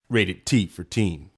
Rated T for teen.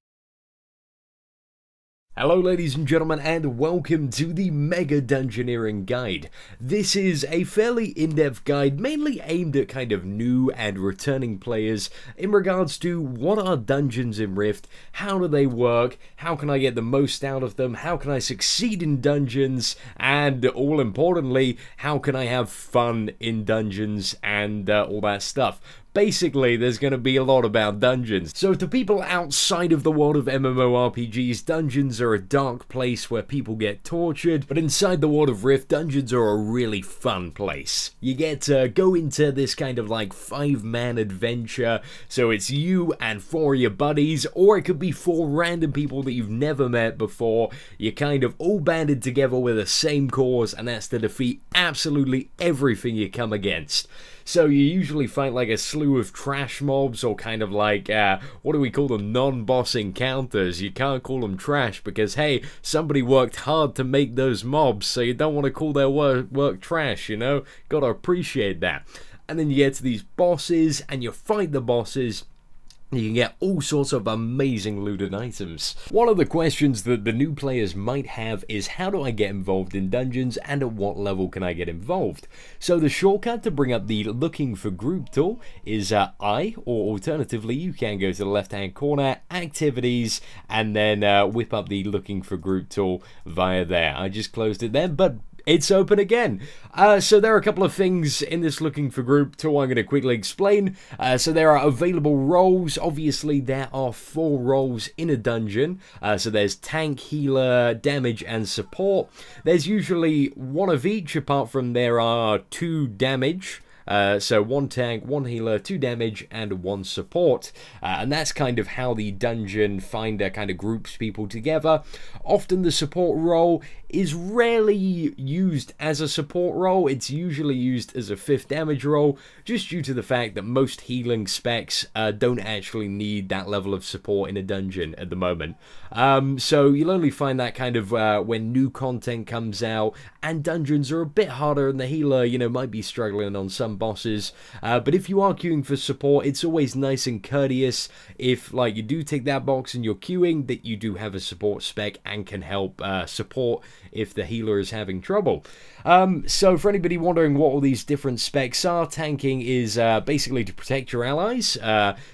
Hello ladies and gentlemen, and welcome to the Mega Dungeoneering Guide. This is a fairly in-depth guide, mainly aimed at kind of new and returning players in regards to what are dungeons in Rift, how do they work, how can I get the most out of them, how can I succeed in dungeons, and all importantly, how can I have fun in dungeons and all that stuff. Basically, there's going to be a lot about dungeons. So to people outside of the world of MMORPGs, dungeons are a dark place where people get tortured, but inside the world of Rift, dungeons are a really fun place. You get to go into this kind of like 5-man adventure, so it's you and 4 of your buddies, or it could be 4 random people that you've never met before. You're kind of all banded together with the same cause, and that's to defeat absolutely everything you come against. So you usually fight like a slew of trash mobs, or kind of like, what do we call them, non-boss encounters. You can't call them trash because, hey, somebody worked hard to make those mobs, so you don't want to call their work trash, you know? Gotta appreciate that. And then you get to these bosses, and you fight the bosses. You can get all sorts of amazing loot and items. One of the questions that the new players might have is, how do I get involved in dungeons and at what level can I get involved? So the shortcut to bring up the looking for group tool is I, or alternatively you can go to the left hand corner, activities, and then whip up the looking for group tool via there. I just closed it then, but it's open again. So there are a couple of things in this looking for group tool I'm going to quickly explain. So there are available roles. Obviously there are 4 roles in a dungeon. So there's tank, healer, damage, and support. There's usually 1 of each, apart from there are 2 damage. So 1 tank, 1 healer, 2 damage, and 1 support. And that's kind of how the dungeon finder kind of groups people together. Often the support role is rarely used as a support role. It's usually used as a 5th damage role, just due to the fact that most healing specs don't actually need that level of support in a dungeon at the moment. So you'll only find that kind of when new content comes out, and dungeons are a bit harder, and the healer, you know, might be struggling on some bosses. But if you are queuing for support, it's always nice and courteous if, like, you do tick that box and you're queuing, that you do have a support spec and can help support if the healer is having trouble. So for anybody wondering what all these different specs are, tanking is basically to protect your allies.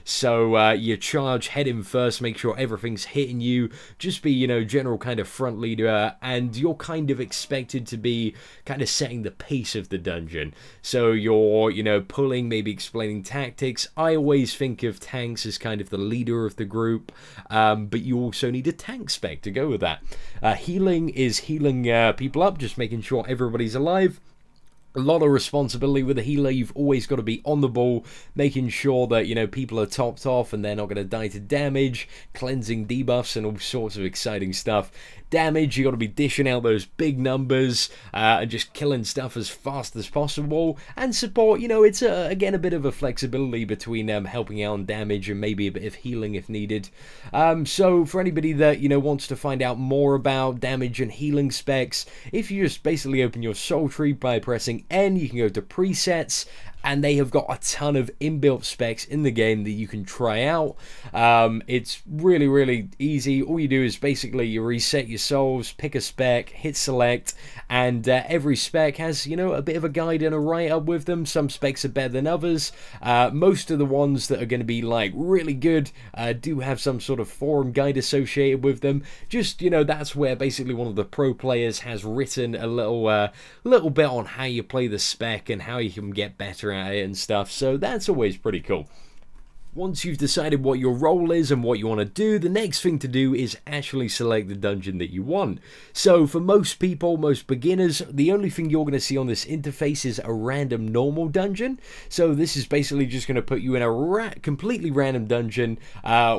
So you charge head in first, make sure everything's hitting you, just be, you know, general kind of front leader, and you're kind of expected to be kind of setting the pace of the dungeon. So you're, you know, pulling, maybe explaining tactics. I always think of tanks as kind of the leader of the group, but you also need a tank spec to go with that. Healing is healing people up, just making sure everybody's alive. A lot of responsibility with a healer. You've always got to be on the ball, making sure that, you know, people are topped off and they're not going to die to damage, cleansing debuffs, and all sorts of exciting stuff. Damage, you got to be dishing out those big numbers and just killing stuff as fast as possible. And support, you know, it's again a bit of a flexibility between helping out on damage and maybe a bit of healing if needed. So for anybody that, you know, wants to find out more about damage and healing specs, if you just basically open your soul tree by pressing N, you can go to presets, and they have got a ton of inbuilt specs in the game that you can try out. It's really, really easy. All you do is basically you reset your souls, pick a spec, hit select, and every spec has, you know, a bit of a guide and a write-up with them. Some specs are better than others. Most of the ones that are going to be like really good do have some sort of forum guide associated with them. Just, you know, that's where basically one of the pro players has written a little bit on how you play the spec and how you can get better at it and stuff, so that's always pretty cool. Once you've decided what your role is and what you want to do, the next thing to do is actually select the dungeon that you want. So for most people, most beginners, the only thing you're going to see on this interface is a random normal dungeon. So this is basically just going to put you in a completely random dungeon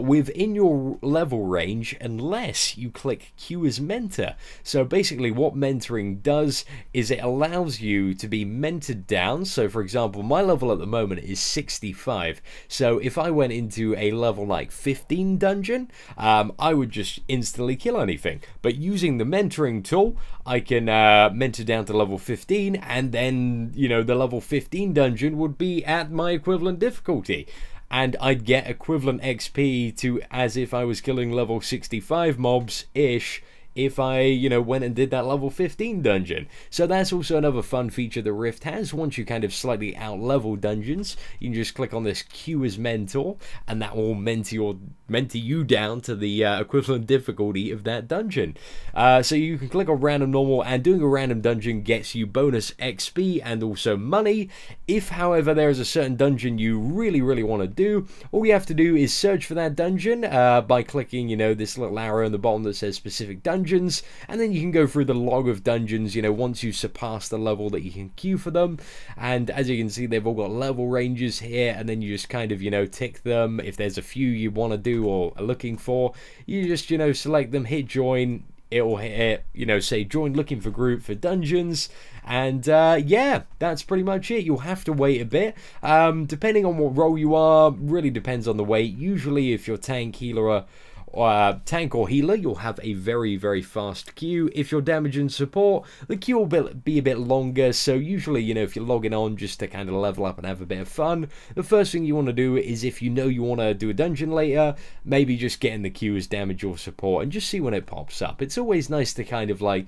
within your level range, unless you click Q as mentor. So basically what mentoring does is it allows you to be mentored down. So for example, my level at the moment is 65. So if I went into a level like 15 dungeon, I would just instantly kill anything. But using the mentoring tool, I can mentor down to level 15, and then, you know, the level 15 dungeon would be at my equivalent difficulty. and I'd get equivalent XP to as if I was killing level 65 mobs-ish if I, you know, went and did that level 15 dungeon. So that's also another fun feature that Rift has. Once you kind of slightly out-level dungeons, you can just click on this Q as mentor, and that will mentor you down to the equivalent difficulty of that dungeon. So you can click on random normal, and doing a random dungeon gets you bonus XP and also money. If, however, there is a certain dungeon you really, really want to do, all you have to do is search for that dungeon by clicking, you know, this little arrow in the bottom that says specific dungeon, and then you can go through the log of dungeons, you know, once you surpass the level that you can queue for them. And as you can see, they've all got level ranges here, and then you just kind of, you know, tick them. If there's a few you want to do or are looking for, you just, you know, select them, hit join. It'll hit, you know, say join looking for group for dungeons, and yeah, that's pretty much it. You'll have to wait a bit, depending on what role you are. Really depends on the wait. Usually if you're tank, healer, tank or healer, you'll have a very, very fast queue. If you're damage and support, the queue will be a bit longer. So usually, you know, if you're logging on just to kind of level up and have a bit of fun, the first thing you want to do is, if you know you want to do a dungeon later, maybe just get in the queue as damage or support and just see when it pops up. It's always nice to kind of like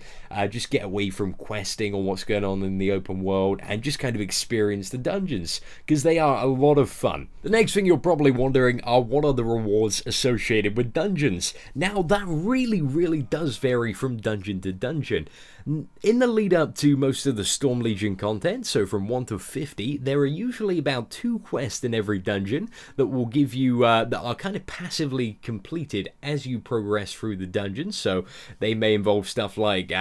just get away from questing or what's going on in the open world and just kind of experience the dungeons, because they are a lot of fun. The next thing you're probably wondering are, what are the rewards associated with dungeons? Now, that really does vary from dungeon to dungeon. In the lead up to most of the Storm Legion content, so from 1 to 50, there are usually about 2 quests in every dungeon that will give you, that are kind of passively completed as you progress through the dungeon. So they may involve stuff like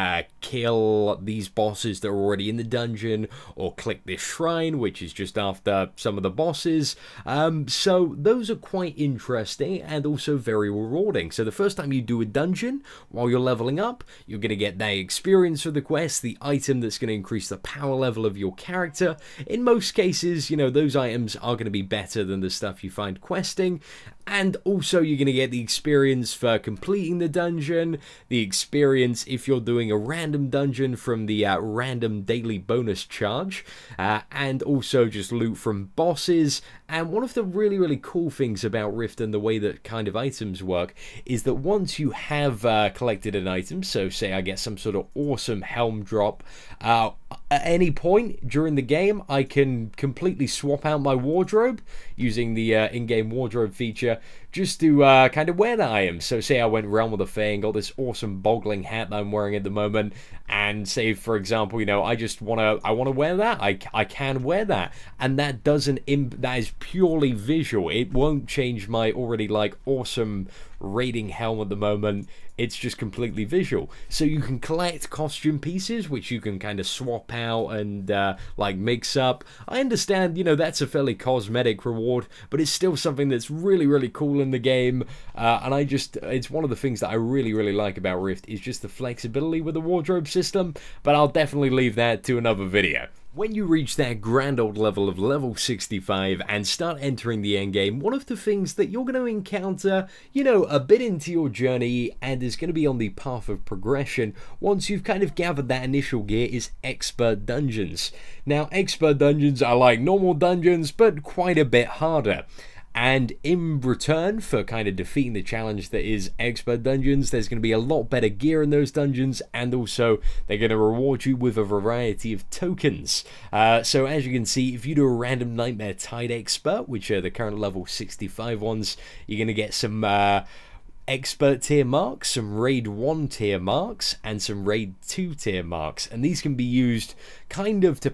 kill these bosses that are already in the dungeon, or click this shrine, which is just after some of the bosses. So those are quite interesting and also very rewarding. So the first time you do a dungeon while you're leveling up, you're going to get that experience for the quest, the item that's going to increase the power level of your character. In most cases, you know, those items are going to be better than the stuff you find questing. And also you're going to get the experience for completing the dungeon, the experience if you're doing a random dungeon from the random daily bonus charge, and also just loot from bosses. And one of the really cool things about Rift and the way that kind of items work is that once you have collected an item, so say I get some sort of awesome helm drop, at any point during the game I can completely swap out my wardrobe using the in-game wardrobe feature just to kind of wear that item. So say I went Realm of the Fae and got this awesome boggling hat that I'm wearing at the moment, and say for example, you know, I want to wear that, I can wear that, and that that is purely visual. It won't change my already like awesome raiding helm at the moment. It's just completely visual. So you can collect costume pieces which you can kind of swap out and like mix up. I understand, you know, that's a fairly cosmetic reward, but it's still something that's really cool in the game, and it's one of the things that I really like about Rift, is just the flexibility with the wardrobe system. But I'll definitely leave that to another video. When you reach that grand old level of level 65 and start entering the endgame, one of the things that you're going to encounter, you know, a bit into your journey and is going to be on the path of progression once you've kind of gathered that initial gear, is expert dungeons. Now, expert dungeons are like normal dungeons, but quite a bit harder. And in return for kind of defeating the challenge that is expert dungeons, there's going to be a lot better gear in those dungeons, and also they're going to reward you with a variety of tokens. So as you can see, if you do a random Nightmare Tide expert, which are the current level 65 ones, you're going to get some expert tier marks, some raid 1 tier marks, and some raid 2 tier marks, and these can be used kind of to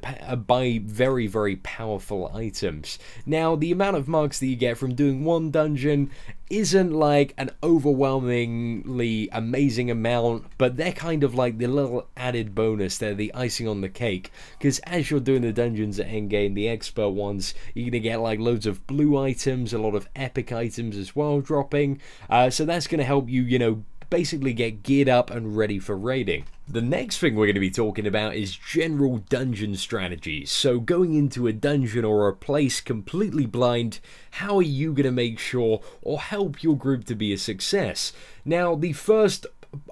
buy very powerful items. Now, the amount of marks that you get from doing one dungeon isn't like an overwhelmingly amazing amount, but they're kind of like the little added bonus. They're the icing on the cake, because as you're doing the dungeons at endgame, the expert ones, you're gonna get like loads of blue items, a lot of epic items as well dropping, so that's gonna help you, you know, basically get geared up and ready for raiding. The next thing we're going to be talking about is general dungeon strategies. So going into a dungeon or a place completely blind, how are you going to make sure or help your group to be a success? Now, the first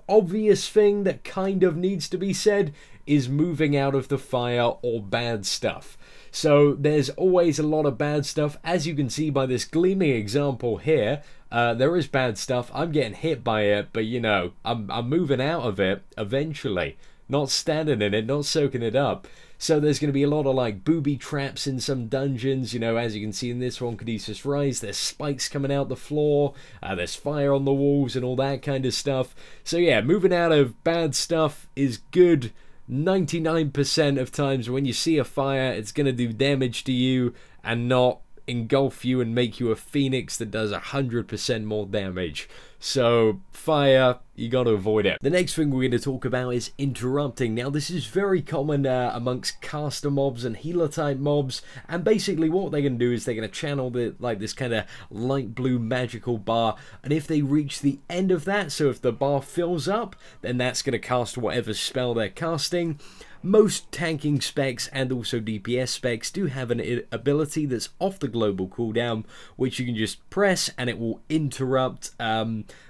obvious thing that kind of needs to be said is moving out of the fire or bad stuff. So there's always a lot of bad stuff. As you can see by this gleaming example here, there is bad stuff. I'm getting hit by it, but you know, I'm moving out of it eventually. Not standing in it, not soaking it up. So there's going to be a lot of like booby traps in some dungeons, you know, as you can see in this one, Caduceus Rise, there's spikes coming out the floor, there's fire on the walls and all that kind of stuff. So yeah, moving out of bad stuff is good. 99% of times when you see a fire, it's going to do damage to you and not engulf you and make you a phoenix that does 100% more damage. So fire, you got to avoid it. The next thing we're going to talk about is interrupting. Now this is very common amongst caster mobs and healer type mobs, and basically what they're going to do is they're going to channel this kind of light blue magical bar, and if they reach the end of that, so if the bar fills up, then that's going to cast whatever spell they're casting. Most tanking specs and also DPS specs do have an ability that's off the global cooldown, which you can just press and it will interrupt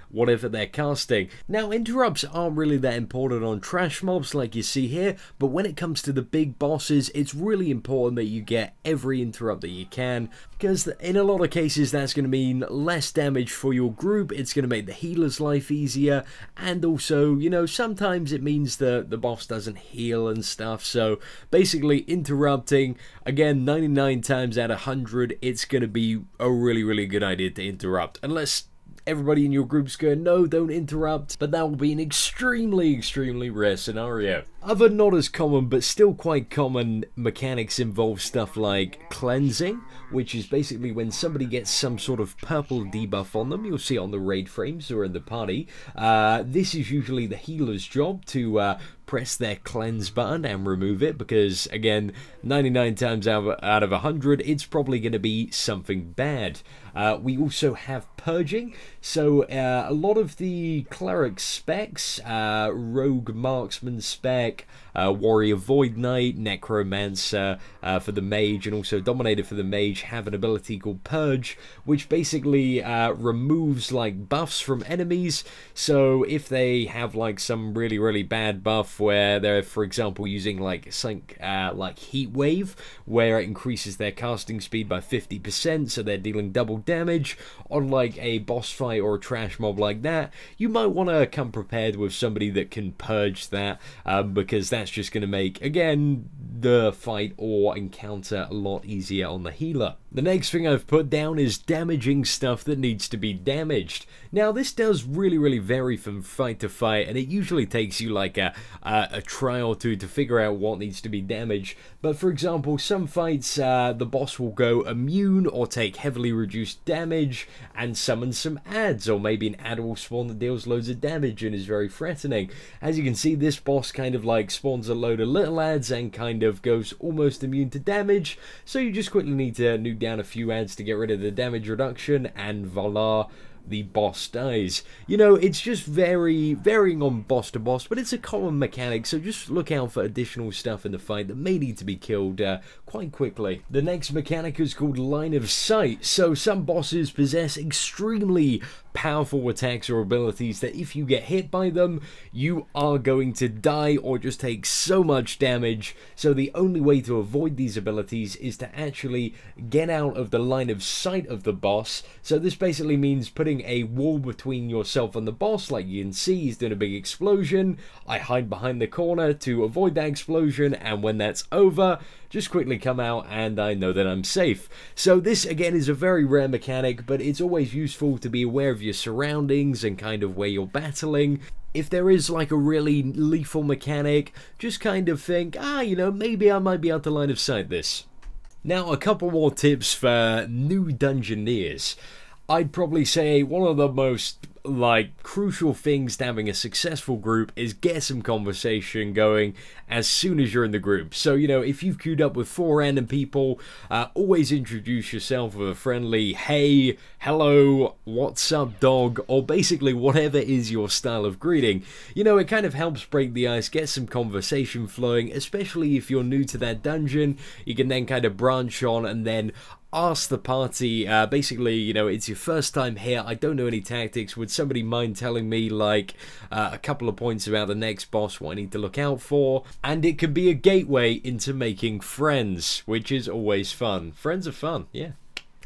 whatever they're casting. Now, interrupts aren't really that important on trash mobs like you see here, but when it comes to the big bosses, it's really important that you get every interrupt that you can, because in a lot of cases that's going to mean less damage for your group, it's going to make the healer's life easier, and also, you know, sometimes it means the boss doesn't heal and stuff. So basically interrupting, again, 99 times out of 100, it's going to be a really good idea to interrupt, unless everybody in your group's going, no, don't interrupt, but that will be an extremely rare scenario. Other not as common but still quite common mechanics involve stuff like cleansing, which is basically when somebody gets some sort of purple debuff on them. You'll see it on the raid frames or in the party. This is usually the healer's job to press their cleanse button and remove it, because again, 99 times out of 100 it's probably going to be something bad. We also have purging, so a lot of the cleric specs, rogue marksman spec, warrior void knight, necromancer for the mage, and also dominator for the mage have an ability called purge, which basically removes like buffs from enemies. So if they have like some really bad buff where they're, for example, using like something like heat wave, where it increases their casting speed by 50%, so they're dealing double damage on like a boss fight or a trash mob like that, you might want to come prepared with somebody that can purge that, because that's just going to make, again, the fight or encounter a lot easier on the healer. The next thing I've put down is damaging stuff that needs to be damaged. Now this does really vary from fight to fight, and it usually takes you like a try or two to figure out what needs to be damaged. But for example, some fights the boss will go immune or take heavily reduced damage and summon some adds, or maybe an add will spawn that deals loads of damage and is very threatening. As you can see, this boss kind of like spawns a load of little adds and kind of goes almost immune to damage, so you just quickly need to nuke down a few adds to get rid of the damage reduction, and voila, the boss dies. You know, it's just varying on boss to boss, but it's a common mechanic, so just look out for additional stuff in the fight that may need to be killed quite quickly. The next mechanic is called line of sight. So some bosses possess extremely powerful attacks or abilities that if you get hit by them, you are going to die or just take so much damage. So the only way to avoid these abilities is to actually get out of the line of sight of the boss. So this basically means putting a wall between yourself and the boss. Like you can see, he's doing a big explosion. I hide behind the corner to avoid that explosion, and when that's over, just quickly come out and I know that I'm safe. So this again is a very rare mechanic, but it's always useful to be aware of your surroundings and kind of where you're battling. If there is like a really lethal mechanic, just kind of think, you know, maybe I might be able to line of sight this. Now, a couple more tips for new dungeoneers. I'd probably say one of the most crucial things to having a successful group is get some conversation going as soon as you're in the group. So, you know, if you've queued up with 4 random people, always introduce yourself with a friendly hey, hello, what's up dog, or basically whatever is your style of greeting. You know, it kind of helps break the ice, get some conversation flowing, especially if you're new to that dungeon. You can then kind of branch on and then ask the party, basically, you know, it's your first time here, I don't know any tactics, would somebody mind telling me, like, a couple of points about the next boss, what I need to look out for? And it can be a gateway into making friends, which is always fun. Friends are fun, yeah.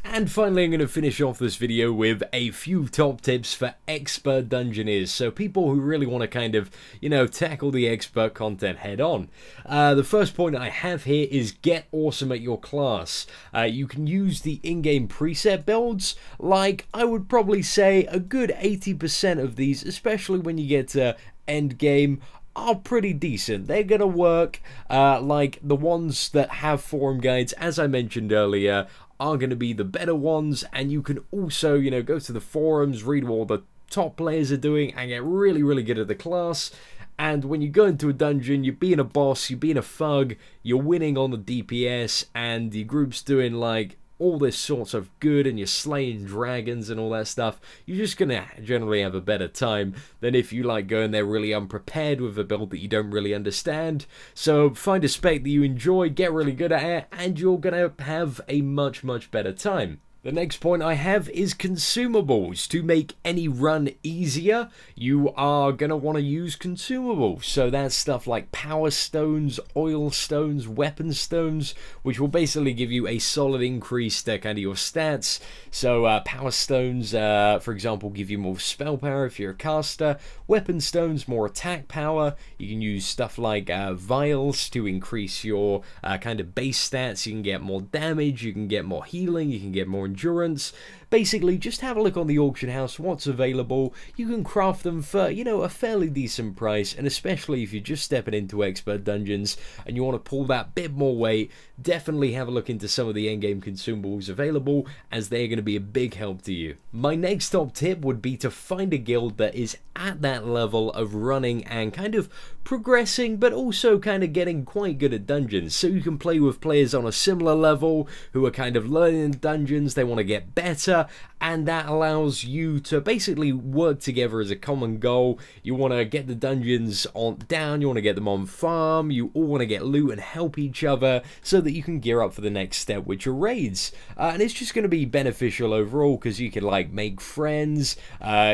And finally, I'm going to finish off this video with a few top tips for expert dungeoneers, so people who really want to kind of, you know, tackle the expert content head on. The first point I have here is get awesome at your class. You can use the in-game preset builds, like I would probably say a good 80% of these, especially when you get to end game, are pretty decent. They're gonna work. Like the ones that have forum guides, as I mentioned earlier, are going to be the better ones, and you can also, you know, go to the forums, read what all the top players are doing, and get really, really good at the class. And when you go into a dungeon, you're being a boss, you're being a thug, you're winning on the DPS, and your group's doing, like, all this sorts of good, and you're slaying dragons and all that stuff, you're just gonna generally have a better time than if you like going there really unprepared with a build that you don't really understand. So find a spec that you enjoy, get really good at it, and you're gonna have a much, much better time. The next point I have is consumables. To make any run easier, you are going to want to use consumables. So that's stuff like power stones, oil stones, weapon stones, which will basically give you a solid increase to kind of your stats. So power stones, for example, give you more spell power if you're a caster. Weapon stones, more attack power. You can use stuff like vials to increase your kind of base stats. You can get more damage, you can get more healing, you can get more endurance. Basically, just have a look on the auction house, what's available. You can craft them for, you know, a fairly decent price, and especially if you're just stepping into expert dungeons and you want to pull that bit more weight, definitely have a look into some of the endgame consumables available, as they're going to be a big help to you. My next top tip would be to find a guild that is at that level of running and kind of progressing, but also kind of getting quite good at dungeons, so you can play with players on a similar level who are kind of learning dungeons, they want to get better, and that allows you to basically work together as a common goal. You want to get the dungeons on down, you want to get them on farm, you all want to get loot and help each other so that you can gear up for the next step, which are raids. And it's just going to be beneficial overall, because you can like make friends,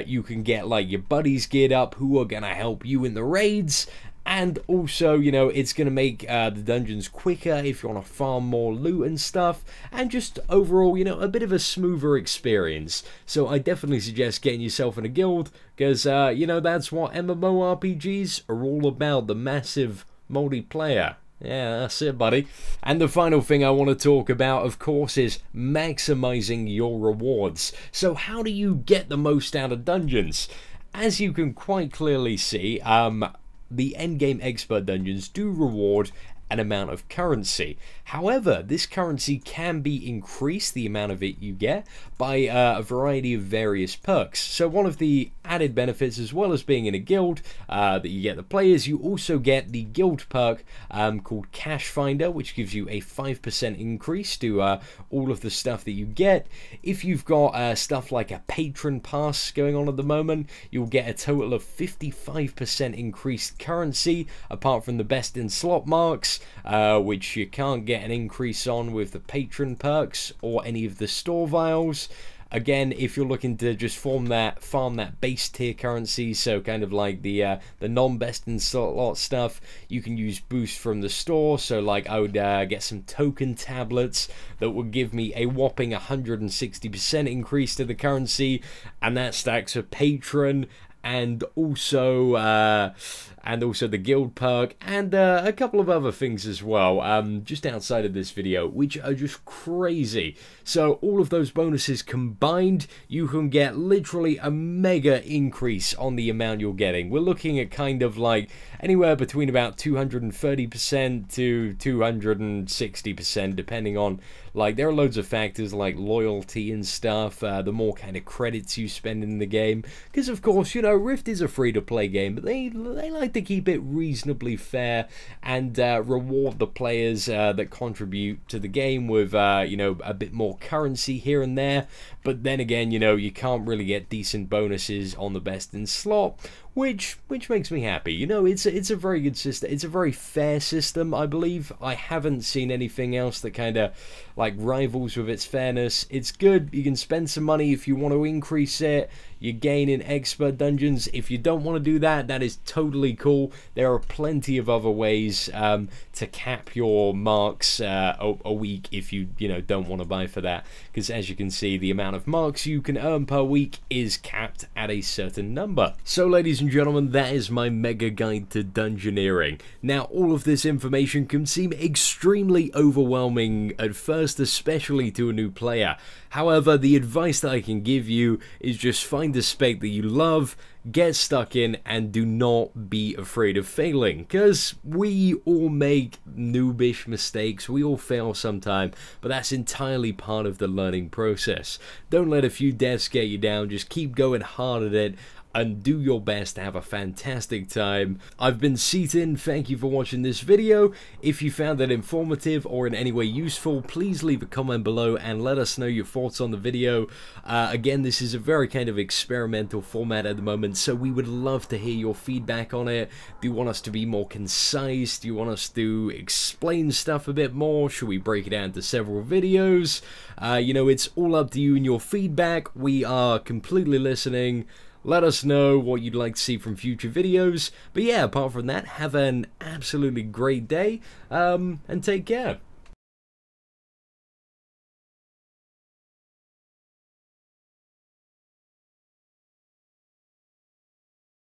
you can get like your buddies geared up who are going to help you in the raids. And also, you know, it's going to make the dungeons quicker if you want to farm more loot and stuff, and just overall, you know, a bit of a smoother experience. So I definitely suggest getting yourself in a guild, because, you know, that's what MMORPGs are all about, the massive multiplayer. Yeah, that's it, buddy. And the final thing I want to talk about, of course, is maximizing your rewards. So how do you get the most out of dungeons? As you can quite clearly see, the endgame expert dungeons do reward an amount of currency. However, this currency can be increased, the amount of it you get, by a variety of various perks. So one of the added benefits, as well as being in a guild, that you get the players, you also get the guild perk called Cash Finder, which gives you a 5% increase to all of the stuff that you get. If you've got stuff like a patron pass going on at the moment, you'll get a total of 55% increased currency, apart from the best in slot marks, which you can't get an increase on with the patron perks or any of the store vials. Again, if you're looking to just farm that base tier currency, so kind of like the non-best in slot stuff, you can use boost from the store. So like I would get some token tablets that would give me a whopping 160% increase to the currency, and that stacks a patron, and also the guild perk, and a couple of other things as well, just outside of this video, which are just crazy. So all of those bonuses combined, you can get literally a mega increase on the amount you're getting. We're looking at kind of like anywhere between about 230% to 260%, depending on, like, there are loads of factors like loyalty and stuff, the more kind of credits you spend in the game, because of course, you know, Rift is a free-to-play game, but they like to keep it reasonably fair and reward the players that contribute to the game with, you know, a bit more currency here and there. But then again, you know, you can't really get decent bonuses on the best in slot which makes me happy. You know, it's a very good system. It's a very fair system, I believe. I haven't seen anything else that kind of like rivals with its fairness. It's good. You can spend some money if you want to increase it. You gain in expert dungeons. If you don't want to do that, that is totally cool. There are plenty of other ways to cap your marks a week if you don't want to buy for that, because as you can see, the amount of marks you can earn per week is capped at a certain number. So ladies and gentlemen, that is my mega guide to dungeoneering. Now, all of this information can seem extremely overwhelming at first, especially to a new player. However, the advice that I can give you is just find a spec that you love, get stuck in, and do not be afraid of failing, because we all make noobish mistakes, we all fail sometime, but that's entirely part of the learning process. Don't let a few deaths get you down, just keep going hard at it, and do your best to have a fantastic time. I've been Seatin, thank you for watching this video. If you found it informative or in any way useful, please leave a comment below and let us know your thoughts on the video. Again, this is a very kind of experimental format at the moment, so we would love to hear your feedback on it. Do you want us to be more concise? Do you want us to explain stuff a bit more? Should we break it down into several videos? You know, it's all up to you and your feedback. We are completely listening. Let us know what you'd like to see from future videos. But yeah, apart from that, have an absolutely great day, and take care.